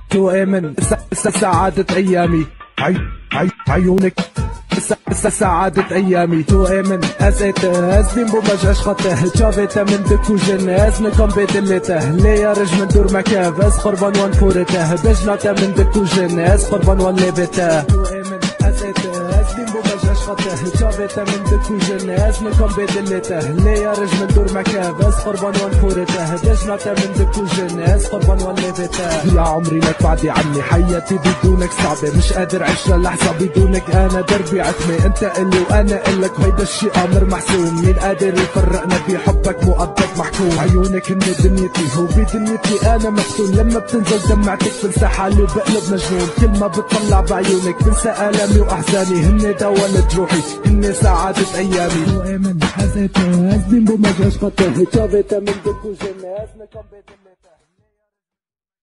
تؤمن سعادة أيامي عيونك سعادة أيامي تؤمن أزيت بين بومجاش خطه تشافيته من دكو جناس نكم بيدلته ليا رج من دور مكافز قربان وان فورته بجناته من دكو جناس قربان وان ليبته تؤمن أزيت بين بومجاش خطه تشافيته من دكو جناس نكم بيدلته ليا رج من دور مكافز قربان وان فورته بجناته من دكو جناس قربان وان ليبته يا عمري لك بعدي عني حياتي بدونك صعبة مش قادر عيش للحظة بدونك أنا دربي عتمة انت الي وانا الك هيدا الشي امر محسوم مين قادر يفرقنا بحبك مؤبد محكوم عيونك هن دنيتي هو بدنيتي انا مفتون لما بتنزل دمعتك بنسى حالي وبقلب مجنون كل ما بتطلع بعيونك بنسى الامي واحزاني هن دوا جروحي هن سعادة ايامي وامن حزيت هزبين بومجاش قطه شافت من دكو جناس نكم